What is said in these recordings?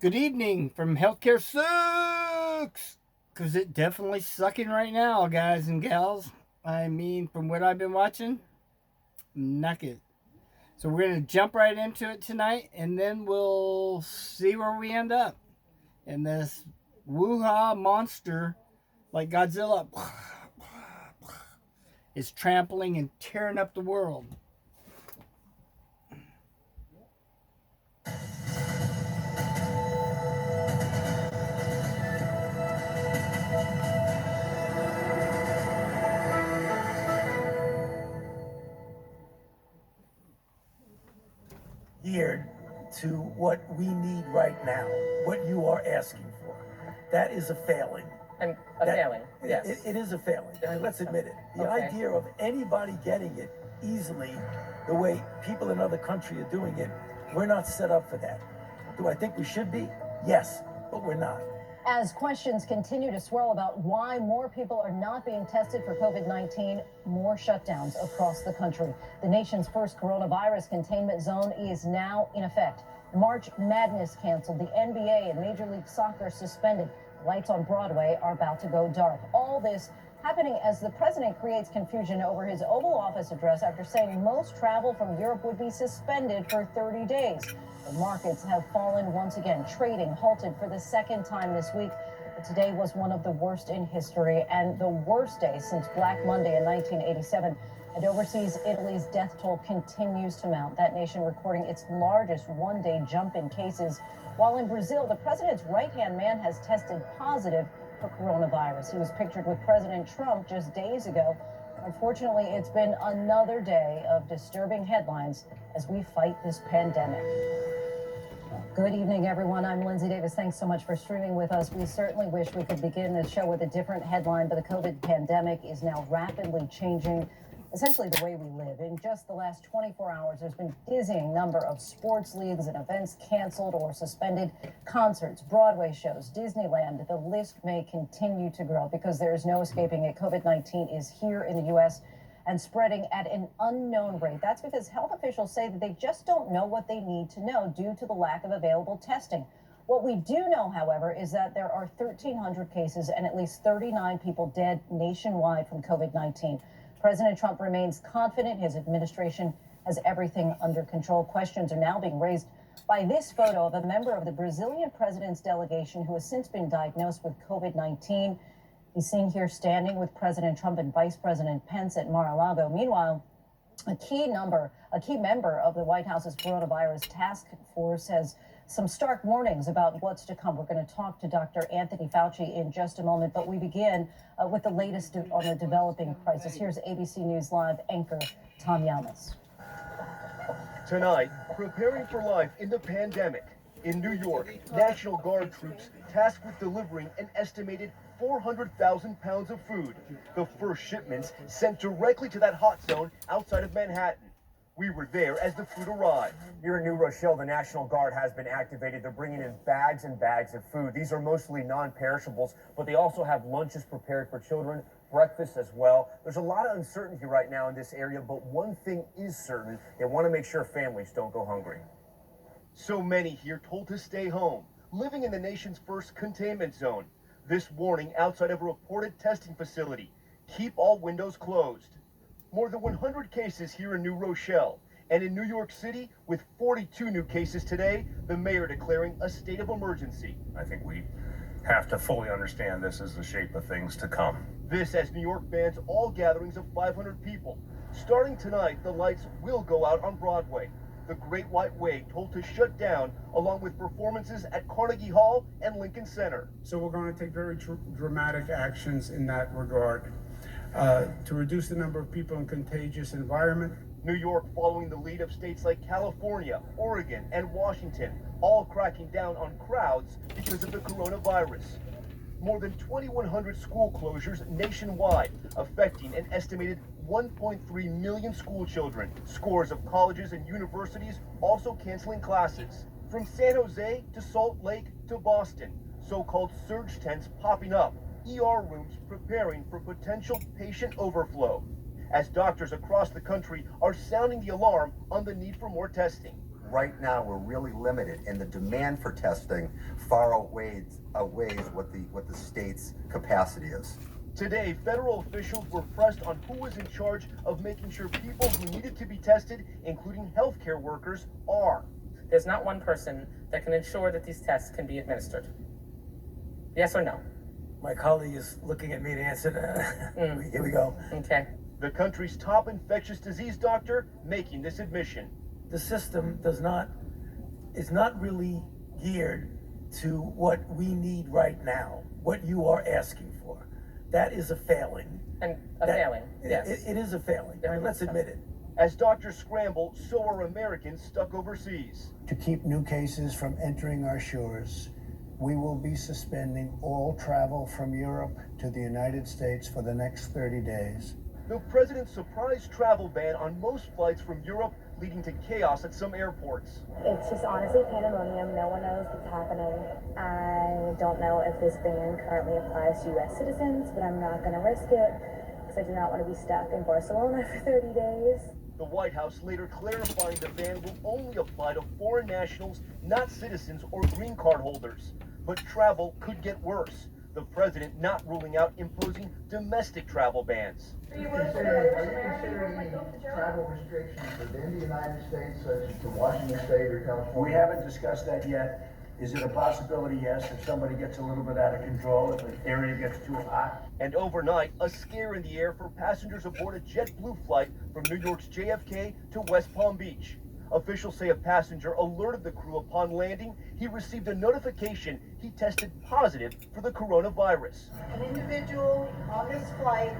Good evening from Healthcare Sucks! Because it definitely sucking right now, guys and gals. I mean, from what I've been watching, knock it. So we're going to jump right into it tonight, and then we'll see where we end up. And this woo-ha monster, like Godzilla, is trampling and tearing up the world. Geared to what we need right now, what you are asking for. That is a failing. And a failing, yes. It is a failing. Let's admit it. The Okay. idea of anybody getting it easily, the way people in other countries are doing it, we're not set up for that. Do I think we should be? Yes, but we're not. As questions continue to swirl about why more people are not being tested for COVID-19, more shutdowns across the country. The nation's first coronavirus containment zone is now in effect. March Madness canceled, the NBA and Major League Soccer suspended. Lights on Broadway are about to go dark. All this happening as the president creates confusion over his Oval Office address after saying most travel from Europe would be suspended for 30 days. The markets have fallen once again. Trading halted for the second time this week. But today was one of the worst in history and the worst day since Black Monday in 1987. And overseas, Italy's death toll continues to mount, that nation recording its largest one-day jump in cases. While in Brazil, the president's right-hand man has tested positive for coronavirus. He was pictured with President Trump just days ago. Unfortunately, it's been another day of disturbing headlines as we fight this pandemic. Good evening, everyone. I'm Lindsay Davis. Thanks so much for streaming with us. We certainly wish we could begin the show with a different headline, but the COVID pandemic is now rapidly changing essentially the way we live. In just the last 24 hours, there's been a dizzying number of sports leagues and events canceled or suspended, concerts, Broadway shows, Disneyland. The list may continue to grow because there is no escaping it. COVID-19 is here in the U.S. and spreading at an unknown rate. That's because health officials say that they just don't know what they need to know due to the lack of available testing. What we do know, however, is that there are 1,300 cases and at least 39 people dead nationwide from COVID-19. President Trump remains confident his administration has everything under control. Questions are now being raised by this photo of a member of the Brazilian president's delegation who has since been diagnosed with COVID-19. He's seen here standing with President Trump and Vice President Pence at Mar-a-Lago. Meanwhile, a key member of the White House's coronavirus task force has some stark warnings about what's to come. We're going to talk to Dr. Anthony Fauci in just a moment, but we begin with the latest on the developing crisis. Here's ABC News Live anchor Tom Llamas. Tonight, preparing for life in the pandemic. In New York, National Guard troops tasked with delivering an estimated 400,000 pounds of food. The first shipments sent directly to that hot zone outside of Manhattan. We were there as the food arrived. Here in New Rochelle, the National Guard has been activated. They're bringing in bags and bags of food. These are mostly non-perishables, but they also have lunches prepared for children, breakfast as well. There's a lot of uncertainty right now in this area, but one thing is certain. They want to make sure families don't go hungry. So many here told to stay home, living in the nation's first containment zone. This warning outside of a reported testing facility. Keep all windows closed. More than 100 cases here in New Rochelle. And in New York City, with 42 new cases today, the mayor declaring a state of emergency. I think we have to fully understand this is the shape of things to come. This as New York bans all gatherings of 500 people. Starting tonight, the lights will go out on Broadway. The Great White Way told to shut down, along with performances at Carnegie Hall and Lincoln Center. So we're going to take very dramatic actions in that regard to reduce the number of people in contagious environment. New York following the lead of states like California, Oregon, and Washington, all cracking down on crowds because of the coronavirus. More than 2,100 school closures nationwide, affecting an estimated 1.3 million school children. Scores of colleges and universities also canceling classes. From San Jose to Salt Lake to Boston, so-called surge tents popping up, ER rooms preparing for potential patient overflow, as doctors across the country are sounding the alarm on the need for more testing. right now we're really limited, and the demand for testing far outweighs what the state's capacity is. Today, federal officials were pressed on who was in charge of making sure people who needed to be tested, including healthcare workers, are. There's not one person that can ensure that these tests can be administered. Yes or no? My colleague is looking at me to answer. Here we go. Okay. The country's top infectious disease doctor making this admission. The system is not really geared to what we need right now, what you are asking for. That is a failing. And failing, yes. It is a failing. I mean, let's admit it. As doctors scramble, so are Americans stuck overseas. To keep new cases from entering our shores, we will be suspending all travel from Europe to the United States for the next 30 days. The president's surprise travel ban on most flights from Europe, leading to chaos at some airports. It's just honestly pandemonium. No one knows what's happening. I don't know if this ban currently applies to U.S. citizens, but I'm not going to risk it because I do not want to be stuck in Barcelona for 30 days. The White House later clarifying the ban will only apply to foreign nationals, not citizens or green card holders. But travel could get worse. The president not ruling out imposing domestic travel bans. Are you considering travel restrictions within the United States, such as to Washington State or California? We haven't discussed that yet. Is it a possibility? Yes, if somebody gets a little bit out of control, if an area gets too hot. And overnight, a scare in the air for passengers aboard a JetBlue flight from New York's JFK to West Palm Beach. Officials say a passenger alerted the crew upon landing. He received a notification he tested positive for the coronavirus. An individual on this flight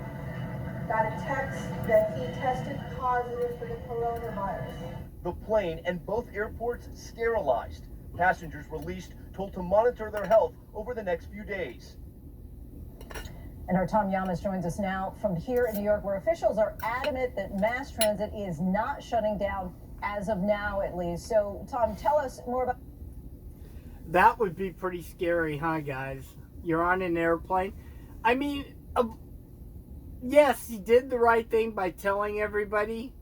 got a text that he tested positive for the coronavirus. The plane and both airports sterilized. Passengers released, told to monitor their health over the next few days. And our Tom Llamas joins us now from here in New York, where officials are adamant that mass transit is not shutting down as of now, at least. So, Tom, tell us more about... That would be pretty scary, huh, guys? You're on an airplane. I mean, yes, he did the right thing by telling everybody,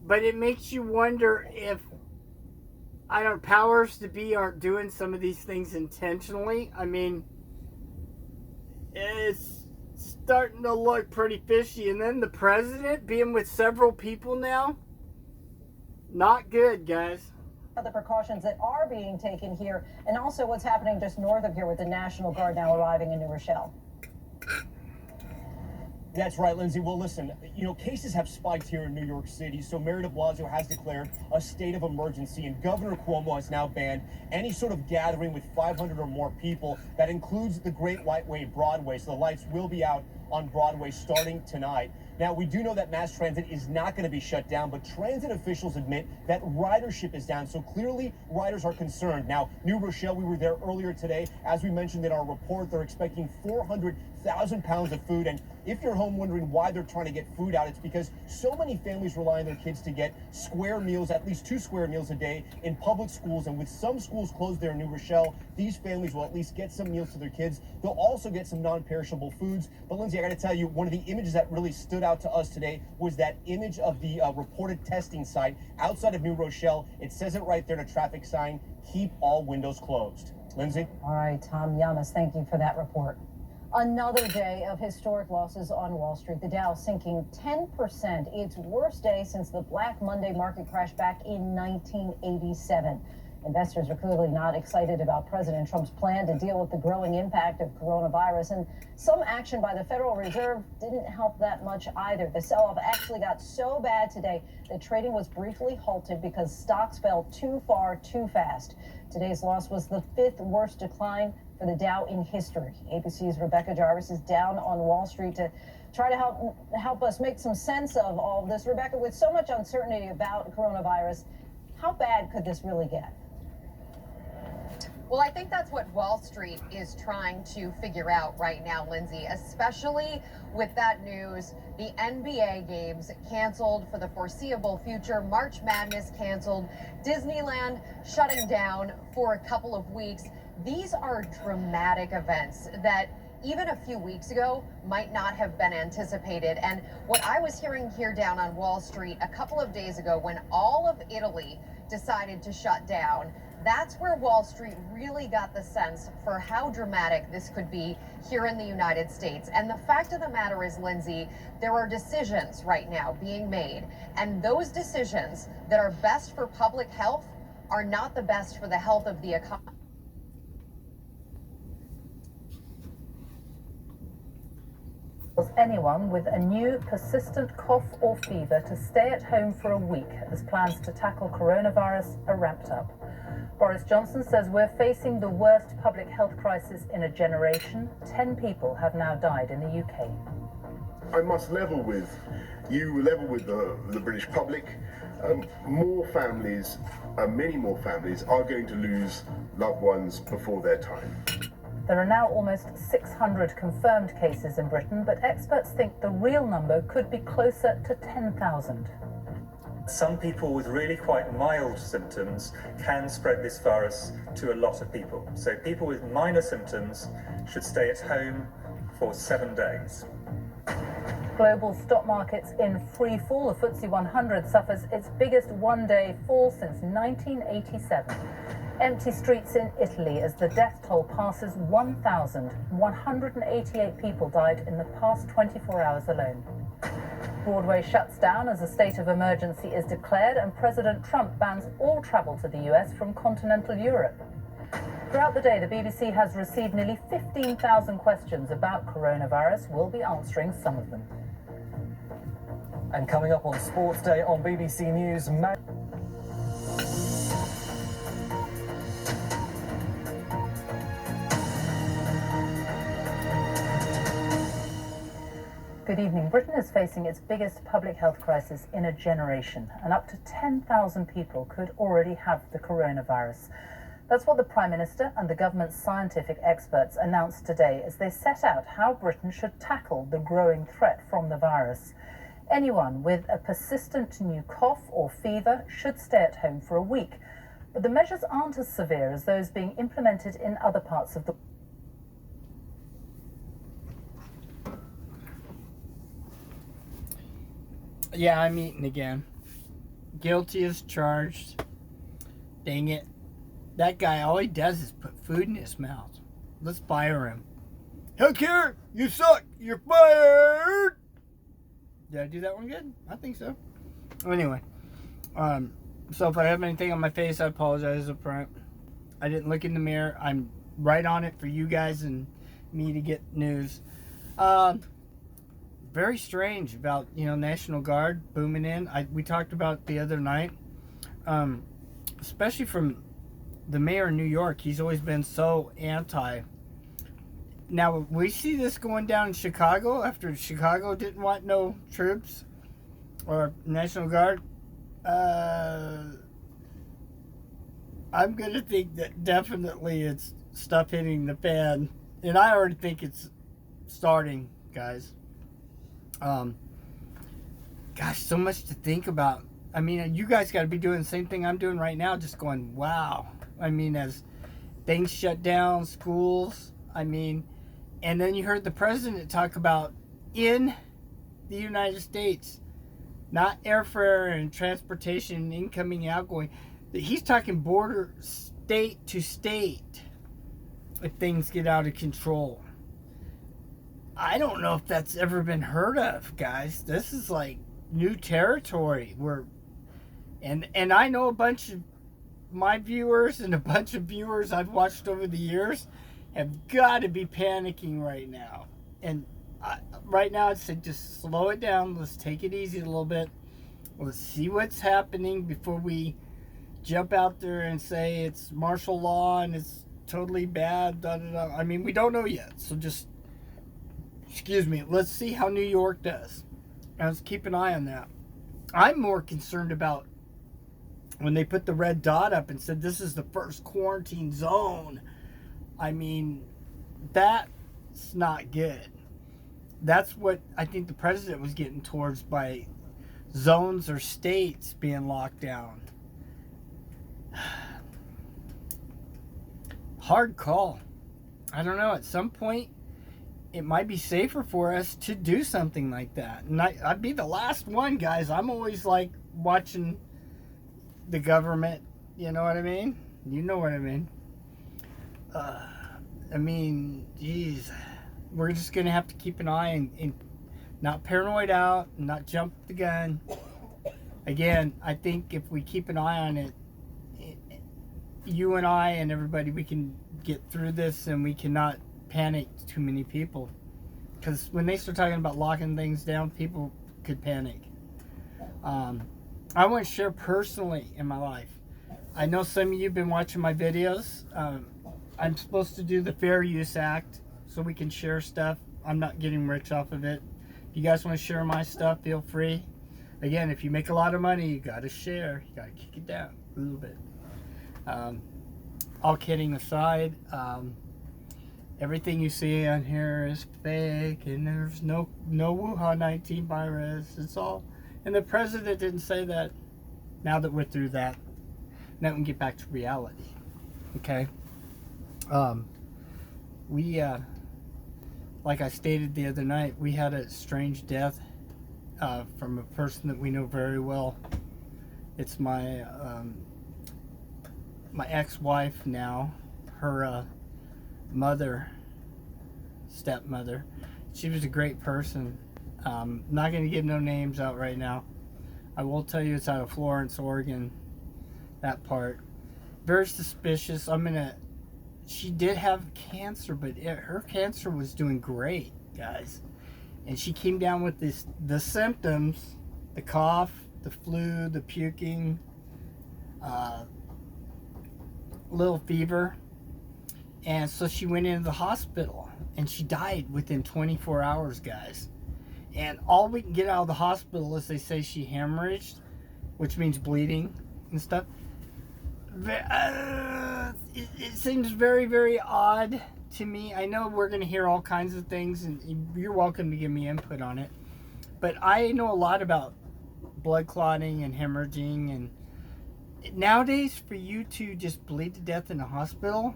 but it makes you wonder if, powers to be aren't doing some of these things intentionally. I mean, it's starting to look pretty fishy. And then the president being with several people now, not good, guys. The precautions that are being taken here, and also what's happening just north of here with the National Guard now arriving in New Rochelle. That's right, Lindsay. Well, listen, cases have spiked here in New York City, so Mayor de Blasio has declared a state of emergency, and Governor Cuomo has now banned any sort of gathering with 500 or more people. That includes the Great White Way Broadway, so the lights will be out on Broadway starting tonight. Now, we do know that mass transit is not going to be shut down, but transit officials admit that ridership is down, so clearly riders are concerned. Now, New Rochelle, we were there earlier today. As we mentioned in our report, they're expecting 400,000 pounds of food, and if you're home wondering why they're trying to get food out, it's because so many families rely on their kids to get square meals, at least 2 square meals a day in public schools, and with some schools closed there in New Rochelle, these families will at least get some meals to their kids. They'll also get some non-perishable foods. But Lindsay, I got to tell you, one of the images that really stood out to us today was that image of the reported testing site outside of New Rochelle. It says it right there in a traffic sign, keep all windows closed. Lindsay? All right, Tom Llamas, thank you for that report. Another day of historic losses on Wall Street. The Dow sinking 10%, its worst day since the Black Monday market crash back in 1987. Investors are clearly not excited about President Trump's plan to deal with the growing impact of coronavirus, and some action by the Federal Reserve didn't help that much either. The sell-off actually got so bad today that trading was briefly halted because stocks fell too far too fast. Today's loss was the 5th worst decline for the Dow in history. ABC's Rebecca Jarvis is down on Wall Street to try to help us make some sense of all of this. Rebecca, with so much uncertainty about coronavirus, how bad could this really get? Well, I think that's what Wall Street is trying to figure out right now, Lindsay, especially with that news. The NBA games canceled for the foreseeable future. March Madness canceled. Disneyland shutting down for a couple of weeks. These are dramatic events that even a few weeks ago might not have been anticipated. And what I was hearing here down on Wall Street a couple of days ago, when all of Italy decided to shut down. That's where Wall Street really got the sense for how dramatic this could be here in the United States. And the fact of the matter is, Lindsay, there are decisions right now being made, and those decisions that are best for public health are not the best for the health of the economy. Anyone with a new persistent cough or fever to stay at home for a week as plans to tackle coronavirus are ramped up. Boris Johnson says we're facing the worst public health crisis in a generation. 10 people have now died in the UK. I must level with you, level with the British public. More families, many more families are going to lose loved ones before their time. There are now almost 600 confirmed cases in Britain, but experts think the real number could be closer to 10,000. Some people with really quite mild symptoms can spread this virus to a lot of people. So people with minor symptoms should stay at home for 7 days. Global stock markets in free fall. The FTSE 100 suffers its biggest one-day fall since 1987. Empty streets in Italy as the death toll passes 1,000. 188 people died in the past 24 hours alone. Broadway shuts down as a state of emergency is declared, and President Trump bans all travel to the US from continental Europe. Throughout the day, the BBC has received nearly 15,000 questions about coronavirus. We'll be answering some of them. And coming up on Sports Day on BBC News, Good evening. Britain is facing its biggest public health crisis in a generation, and up to 10,000 people could already have the coronavirus. That's what the Prime Minister and the government's scientific experts announced today as they set out how Britain should tackle the growing threat from the virus. Anyone with a persistent new cough or fever should stay at home for a week, but the measures aren't as severe as those being implemented in other parts of the world. Yeah, I'm eating again. Guilty as charged. Dang it. That guy, all he does is put food in his mouth. Let's fire him. Healthcare, you suck. You're fired. Did I do that one good? I think so. Anyway. So if I have anything on my face, I apologize up front. I didn't look in the mirror. I'm right on it for you guys and me to get news. Very strange about, National Guard booming in. We talked about the other night, especially from the mayor of New York. He's always been so anti. Now, we see this going down in Chicago after Chicago didn't want no troops or National Guard. I'm going to think that definitely it's stuff hitting the fan. And I already think it's starting, guys. Gosh, so much to think about. I mean, you guys got to be doing the same thing I'm doing right now, just going, wow. I mean, as things shut down, schools, and then you heard the president talk about in the United States, not airfare and transportation, incoming and outgoing. He's talking border state to state if things get out of control. I don't know if that's ever been heard of, guys. This is like new territory. And I know a bunch of my viewers and a bunch of viewers I've watched over the years have got to be panicking right now. And right now I'd say just slow it down. Let's take it easy a little bit. Let's see what's happening before we jump out there and say it's martial law and it's totally bad. We don't know yet. So just... Excuse me, let's see how New York does. Let's keep an eye on that. I'm more concerned about when they put the red dot up and said this is the first quarantine zone. That's not good. That's what I think the president was getting towards by zones or states being locked down. Hard call. I don't know, at some point it might be safer for us to do something like that. And I'd be the last one, guys. I'm always like watching the government, you know what I mean? You know what I mean. I mean, geez, we're just going to have to keep an eye and not paranoid out, and not jump the gun. Again, I think if we keep an eye on it, you and I and everybody, we can get through this, and we cannot panic too many people. Because when they start talking about locking things down, people could panic. I want to share personally in my life. I know some of you have been watching my videos. I'm supposed to do the Fair Use Act so we can share stuff. I'm not getting rich off of it. If you guys want to share my stuff, feel free. Again, if you make a lot of money, you got to share. You got to kick it down a little bit. All kidding aside, everything you see on here is fake, and there's no Wuhan 19 virus. It's all, and the president didn't say that. Now that we're through that, now we can get back to reality. Okay. We like I stated the other night, we had a strange death from a person that we know very well. It's my my ex-wife now, her stepmother. She was a great person. Not going to give no names out right now. I will tell you it's out of Florence, Oregon. That part. Very suspicious. She did have cancer, but her cancer was doing great, guys. And she came down with the symptoms, the cough, the flu, the puking, little fever. And so she went into the hospital, and she died within 24 hours, guys. And all we can get out of the hospital is they say she hemorrhaged, which means bleeding and stuff. It seems very, very odd to me. I know we're going to hear all kinds of things, and you're welcome to give me input on it. But I know a lot about blood clotting and hemorrhaging. And nowadays, for you to just bleed to death in a hospital,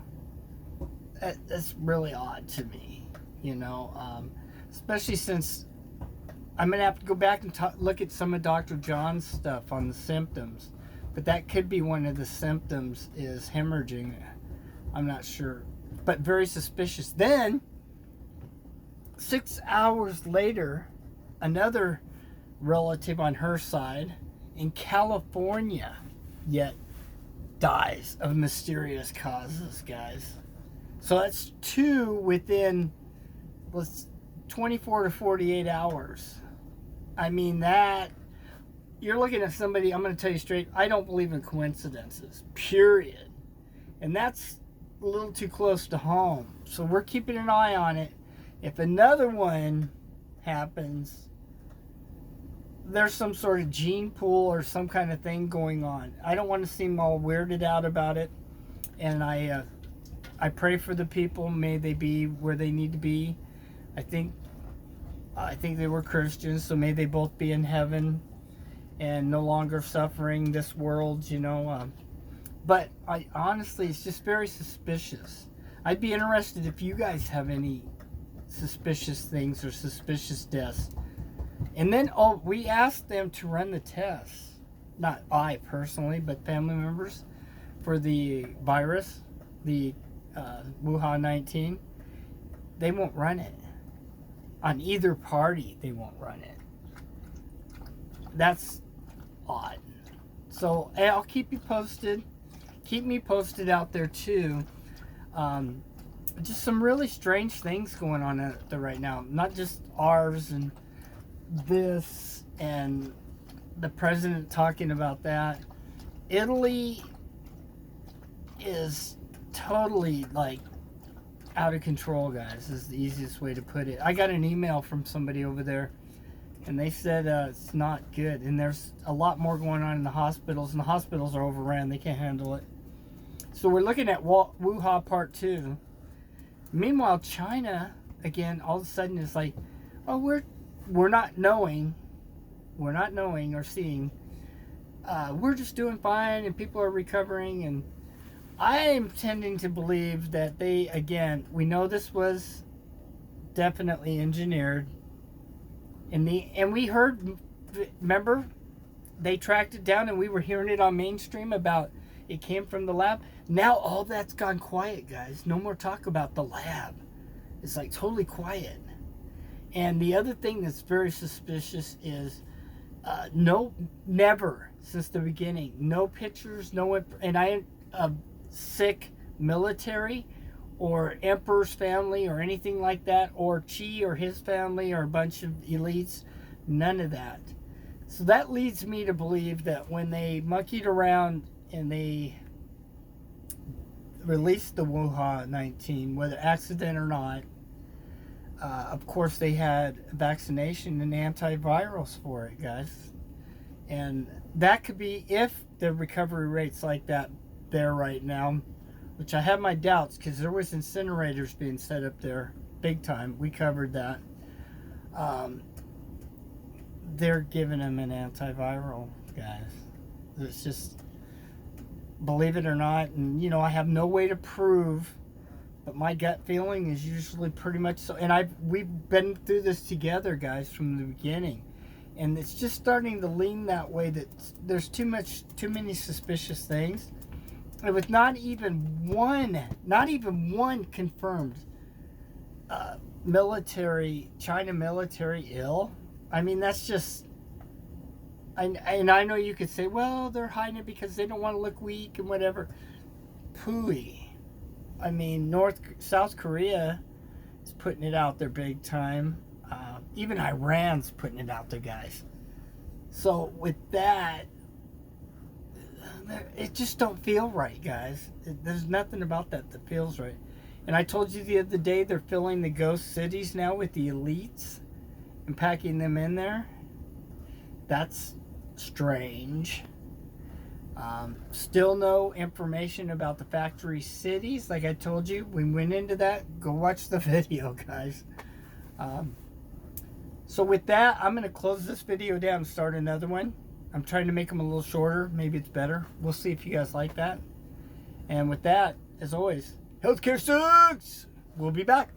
that's really odd to me. You know, especially since I'm going to have to go back and look at some of Dr. John's stuff on the symptoms. But that could be one of the symptoms, is hemorrhaging. I'm not sure. But very suspicious. Then, 6 hours later, another relative on her side in California yet dies of mysterious causes, guys. So that's 2 within 24 to 48 hours. I mean, that... You're looking at somebody, I'm going to tell you straight, I don't believe in coincidences, period. And that's a little too close to home. So we're keeping an eye on it. If another one happens, there's some sort of gene pool or some kind of thing going on. I don't want to seem all weirded out about it. And I pray for the people. May they be where they need to be. I think they were Christians, so may they both be in heaven and no longer suffering this world, you know. But I honestly, it's just very suspicious. I'd be interested if you guys have any suspicious things or suspicious deaths. And then, we asked them to run the tests. Not I personally, but family members, for the virus, the Wuhan 19. They won't run it. On either party, they won't run it. That's odd. So I'll keep you posted. Keep me posted out there too. Just some really strange things going on out there right now. Not just ours and this and the president talking about that. Italy is totally like out of control, guys, is the easiest way to put it. I got an email from somebody over there, and they said it's not good. And there's a lot more going on in the hospitals, and the hospitals are overrun. They can't handle it. So we're looking at Wuhan Part 2. Meanwhile, China, again, all of a sudden is like, oh, we're not knowing or seeing. We're just doing fine, and people are recovering. And I am tending to believe that they, again, we know this was definitely engineered. And we heard, remember, they tracked it down and we were hearing it on mainstream about it came from the lab. Now all that's gone quiet, guys. No more talk about the lab. It's like totally quiet. And the other thing that's very suspicious is never since the beginning, no pictures, sick military or Emperor's family or anything like that, or Chi or his family or a bunch of elites, none of that. So that leads me to believe that when they monkeyed around and they released the Wuhan 19, whether accident or not, of course they had vaccination and antivirals for it, guys. And that could be, if the recovery rate's like that there right now, which I have my doubts, because there was incinerators being set up there big time. We covered that. They're giving them an antiviral, guys. It's just, believe it or not, and you know, I have no way to prove, but my gut feeling is usually pretty much so. And we've been through this together, guys, from the beginning. And it's just starting to lean that way, that there's too many suspicious things. And with not even one confirmed China military ill. I mean, that's just, and I know you could say, well, they're hiding it because they don't want to look weak and whatever. Pooey. I mean, South Korea is putting it out there big time. Even Iran's putting it out there, guys. So with that, it just don't feel right, guys. There's nothing about that feels right. And I told you the other day, they're filling the ghost cities now with the elites and packing them in there. That's strange. Still no information about the factory cities. Like I told you, we went into that. Go watch the video, guys. So with that, I'm going to close this video down and start another one. I'm trying to make them a little shorter. Maybe it's better. We'll see if you guys like that. And with that, as always, healthcare sucks. We'll be back.